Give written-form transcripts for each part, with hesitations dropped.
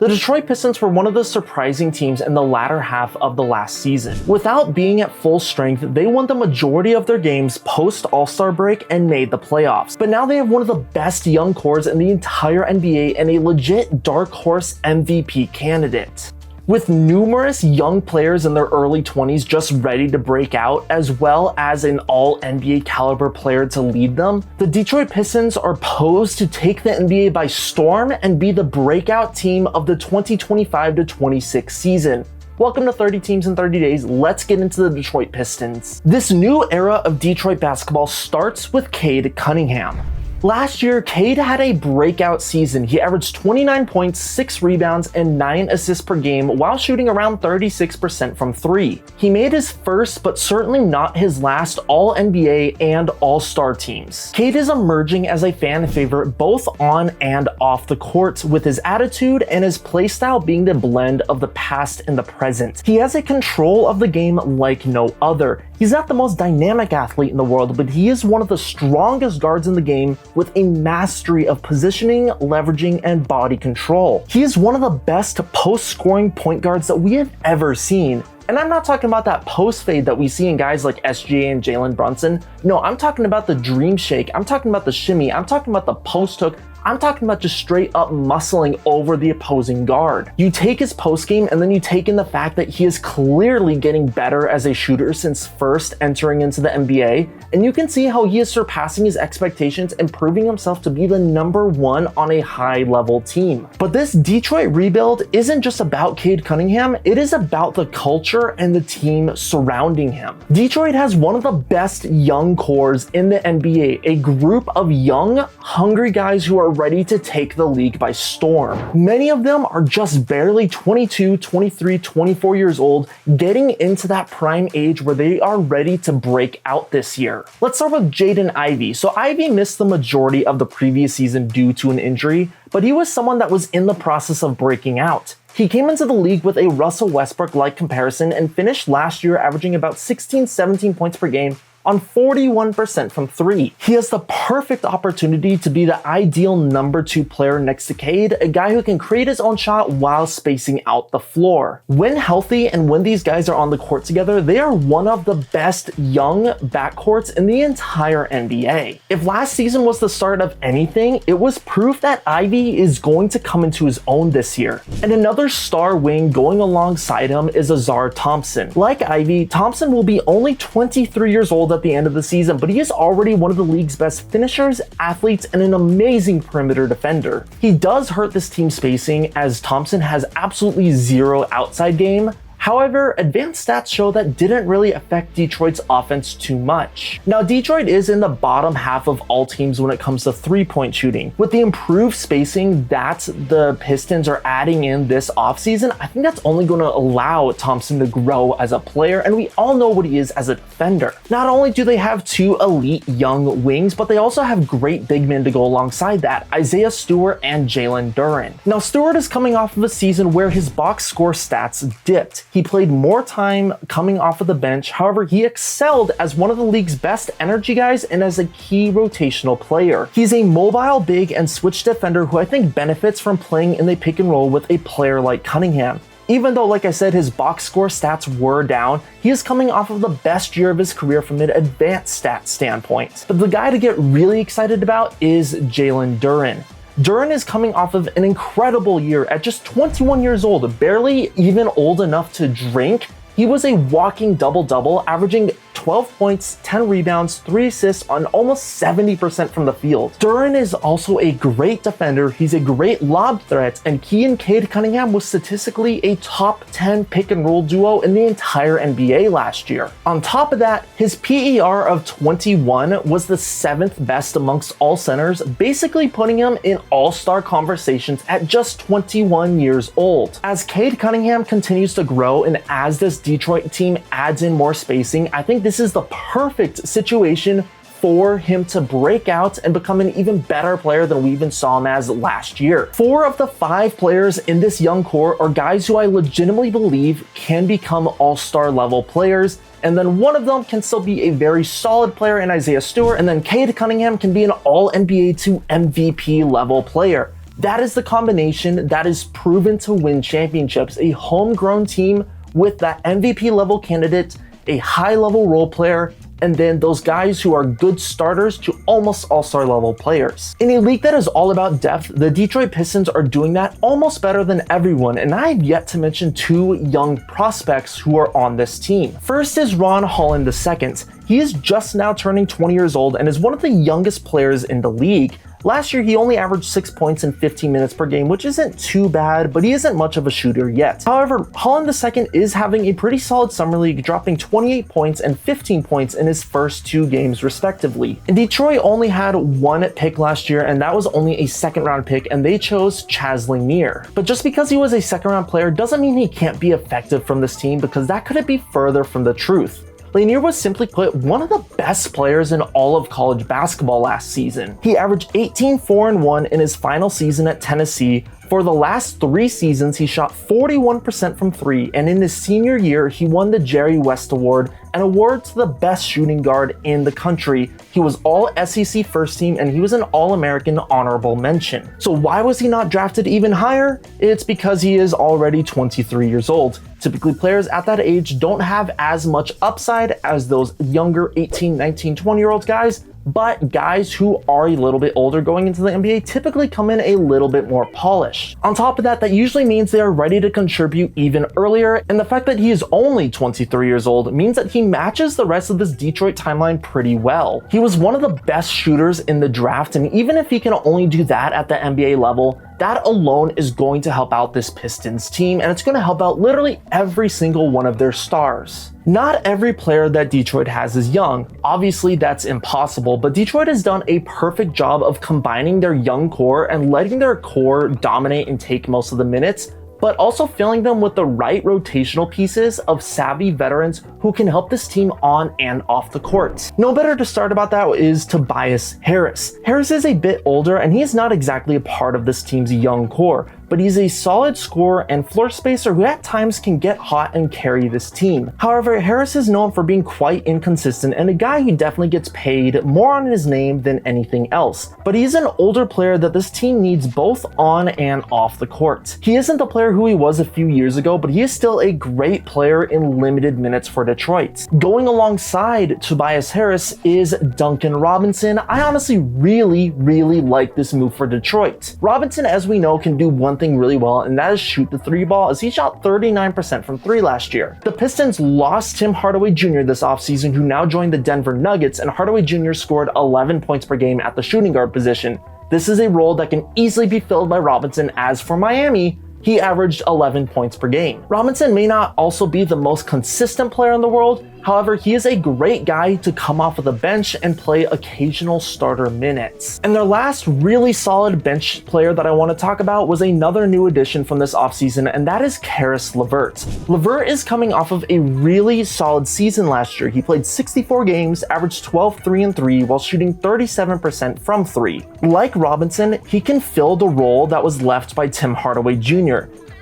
The Detroit Pistons were one of the surprising teams in the latter half of the last season. Without being at full strength, they won the majority of their games post-All-Star break and made the playoffs. But now they have one of the best young cores in the entire NBA and a legit dark horse MVP candidate. With numerous young players in their early 20s just ready to break out, as well as an all-NBA caliber player to lead them, the Detroit Pistons are posed to take the NBA by storm and be the breakout team of the 2025-26 season. Welcome to 30 Teams in 30 Days. Let's get into the Detroit Pistons. This new era of Detroit basketball starts with Cade Cunningham. Last year, Cade had a breakout season. He averaged 29 points, 6 rebounds, and 9 assists per game while shooting around 36% from 3. He made his first, but certainly not his last, All-NBA and All-Star teams. Cade is emerging as a fan favorite both on and off the court, with his attitude and his playstyle being the blend of the past and the present. He has a control of the game like no other. He's not the most dynamic athlete in the world, but he is one of the strongest guards in the game with a mastery of positioning, leveraging, and body control. He is one of the best post-scoring point guards that we have ever seen. And I'm not talking about that post fade that we see in guys like SGA and Jalen Brunson. No, I'm talking about the dream shake. I'm talking about the shimmy. I'm talking about the post hook. I'm talking about just straight up muscling over the opposing guard. You take his post game and then you take in the fact that he is clearly getting better as a shooter since first entering into the NBA, and you can see how he is surpassing his expectations and proving himself to be the #1 on a high level team. But this Detroit rebuild isn't just about Cade Cunningham, it is about the culture and the team surrounding him. Detroit has one of the best young cores in the NBA, a group of young, hungry guys who are ready to take the league by storm. Many of them are just barely 22, 23, 24 years old, getting into that prime age where they are ready to break out this year. Let's start with Jaden Ivey. So Ivey missed the majority of the previous season due to an injury, but he was someone that was in the process of breaking out. He came into the league with a Russell Westbrook-like comparison and finished last year averaging about 16, 17 points per game on 41% from 3. He has the perfect opportunity to be the ideal #2 player next to Cade, a guy who can create his own shot while spacing out the floor. When healthy and when these guys are on the court together, they are one of the best young backcourts in the entire NBA. If last season was the start of anything, it was proof that Ivey is going to come into his own this year. And another star wing going alongside him is Ausar Thompson. Like Ivey, Thompson will be only 23 years old at the end of the season, but he is already one of the league's best finishers, athletes, and an amazing perimeter defender. He does hurt this team's spacing as Thompson has absolutely zero outside game. However, advanced stats show that didn't really affect Detroit's offense too much. Now, Detroit is in the bottom half of all teams when it comes to three-point shooting. With the improved spacing that the Pistons are adding in this offseason, I think that's only going to allow Thompson to grow as a player, and we all know what he is as a defender. Not only do they have two elite young wings, but they also have great big men to go alongside that, Isaiah Stewart and Jalen Duren. Now, Stewart is coming off of a season where his box score stats dipped. He played more time coming off of the bench. However, he excelled as one of the league's best energy guys and as a key rotational player. He's a mobile big and switch defender who I think benefits from playing in the pick and roll with a player like Cunningham. Even though, like I said, his box score stats were down, he is coming off of the best year of his career from an advanced stat standpoint. But the guy to get really excited about is Jalen Duren. Duren is coming off of an incredible year at just 21 years old, barely even old enough to drink. He was a walking double-double, averaging 12 points, 10 rebounds, 3 assists on almost 70% from the field. Duren is also a great defender. He's a great lob threat, and he and Cade Cunningham was statistically a top 10 pick and roll duo in the entire NBA last year. On top of that, his PER of 21 was the 7th best amongst all centers, basically putting him in all-star conversations at just 21 years old. As Cade Cunningham continues to grow and as this Detroit team adds in more spacing, I think this is the perfect situation for him to break out and become an even better player than we even saw him as last year. 4 of the 5 players in this young core are guys who I legitimately believe can become all-star level players, and then one of them can still be a very solid player in Isaiah Stewart, and then Cade Cunningham can be an all-NBA to MVP level player. That is the combination that is proven to win championships. A homegrown team with that MVP level candidate, a high level role player, and then those guys who are good starters to almost all-star level players. In a league that is all about depth, the Detroit Pistons are doing that almost better than everyone, and I have yet to mention two young prospects who are on this team. First is Ron Holland II. He is just now turning 20 years old and is one of the youngest players in the league. Last year, he only averaged 6 points in 15 minutes per game, which isn't too bad, but he isn't much of a shooter yet. However, Holland II is having a pretty solid summer league, dropping 28 points and 15 points in his first 2 games respectively. And Detroit only had 1 pick last year, and that was only a second-round pick, and they chose Chaz Lanier. But just because he was a second-round player doesn't mean he can't be effective from this team, because that couldn't be further from the truth. Lanier was simply put one of the best players in all of college basketball last season. He averaged 18, 4, and 1 in his final season at Tennessee. For the last 3 seasons, he shot 41% from 3, and in his senior year, he won the Jerry West Award, an award to the best shooting guard in the country. He was all SEC first team, and he was an All-American honorable mention. So why was he not drafted even higher? It's because he is already 23 years old. Typically, players at that age don't have as much upside as those younger 18, 19, 20-year-old guys, but guys who are a little bit older going into the NBA typically come in a little bit more polished. On top of that, that usually means they are ready to contribute even earlier, and the fact that he is only 23 years old means that he matches the rest of this Detroit timeline pretty well. He was one of the best shooters in the draft, and even if he can only do that at the NBA level, that alone is going to help out this Pistons team, and it's going to help out literally every single one of their stars. Not every player that Detroit has is young. Obviously, that's impossible, but Detroit has done a perfect job of combining their young core and letting their core dominate and take most of the minutes, but also filling them with the right rotational pieces of savvy veterans who can help this team on and off the court. No better to start about that is Tobias Harris. Harris is a bit older, and he is not exactly a part of this team's young core, but he's a solid scorer and floor spacer who at times can get hot and carry this team. However, Harris is known for being quite inconsistent and a guy who definitely gets paid more on his name than anything else. But he's an older player that this team needs both on and off the court. He isn't the player who he was a few years ago, but he is still a great player in limited minutes for Detroit. Going alongside Tobias Harris is Duncan Robinson. I honestly really like this move for Detroit. Robinson, as we know, can do one thing really well, and that is shoot the 3 ball, as he shot 39% from 3 last year. The Pistons lost Tim Hardaway Jr. this offseason, who now joined the Denver Nuggets, and Hardaway Jr. scored 11 points per game at the shooting guard position. This is a role that can easily be filled by Robinson, as for Miami, he averaged 11 points per game. Robinson may not also be the most consistent player in the world, however, he is a great guy to come off of the bench and play occasional starter minutes. And their last really solid bench player that I want to talk about was another new addition from this offseason, and that is Caris LeVert. LeVert is coming off of a really solid season last year. He played 64 games, averaged 12, 3, and 3, while shooting 37% from 3. Like Robinson, he can fill the role that was left by Tim Hardaway Jr.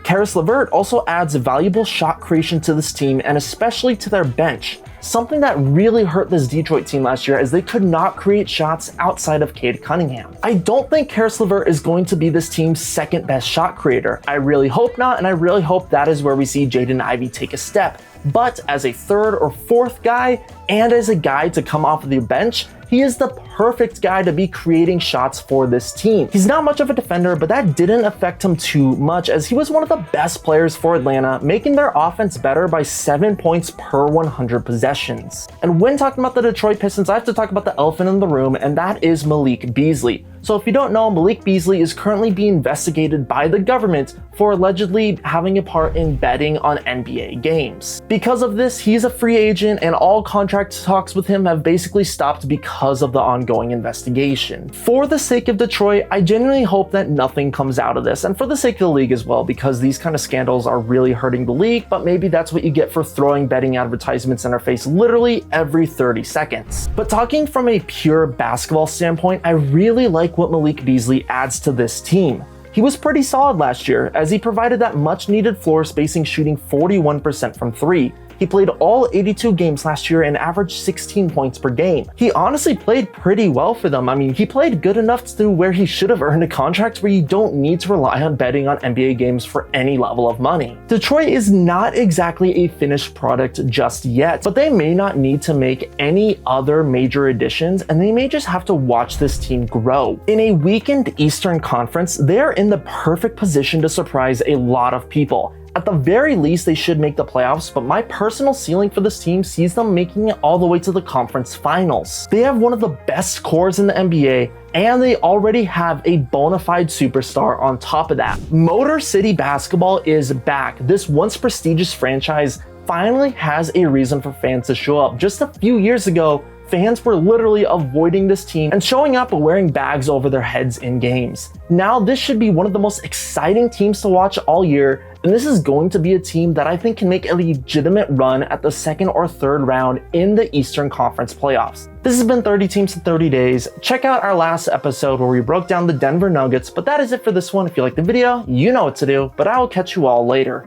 Caris LeVert also adds valuable shot creation to this team, and especially to their bench, something that really hurt this Detroit team last year, as they could not create shots outside of Cade Cunningham. I don't think Caris LeVert is going to be this team's second best shot creator. I really hope not, and I really hope that is where we see Jaden Ivey take a step. But as a 3rd or 4th guy, and as a guy to come off of the bench, he is the perfect guy to be creating shots for this team. He's not much of a defender, but that didn't affect him too much, as he was one of the best players for Atlanta, making their offense better by 7 points per 100 possessions. And when talking about the Detroit Pistons, I have to talk about the elephant in the room, and that is Malik Beasley. So if you don't know, Malik Beasley is currently being investigated by the government for allegedly having a part in betting on NBA games. Because of this, he's a free agent, and all contract talks with him have basically stopped because of the ongoing investigation. For the sake of Detroit, I genuinely hope that nothing comes out of this, and for the sake of the league as well, because these kind of scandals are really hurting the league, but maybe that's what you get for throwing betting advertisements in our face literally every 30 seconds. But talking from a pure basketball standpoint, I really like what Malik Beasley adds to this team. He was pretty solid last year, as he provided that much needed floor spacing, shooting 41% from 3. He played all 82 games last year and averaged 16 points per game. He honestly played pretty well for them. I mean, he played good enough to where he should have earned a contract where you don't need to rely on betting on NBA games for any level of money. Detroit is not exactly a finished product just yet, but they may not need to make any other major additions, and they may just have to watch this team grow. In a weakened Eastern Conference, they're in the perfect position to surprise a lot of people. At the very least, they should make the playoffs, but my personal ceiling for this team sees them making it all the way to the conference finals. They have one of the best cores in the NBA, and they already have a bona fide superstar on top of that. Motor City Basketball is back. This once prestigious franchise finally has a reason for fans to show up. Just a few years ago, fans were literally avoiding this team and showing up wearing bags over their heads in games. Now this should be one of the most exciting teams to watch all year, and this is going to be a team that I think can make a legitimate run at the second or third round in the Eastern Conference playoffs. This has been 30 Teams in 30 Days. Check out our last episode where we broke down the Denver Nuggets, but that is it for this one. If you liked the video, you know what to do, but I will catch you all later.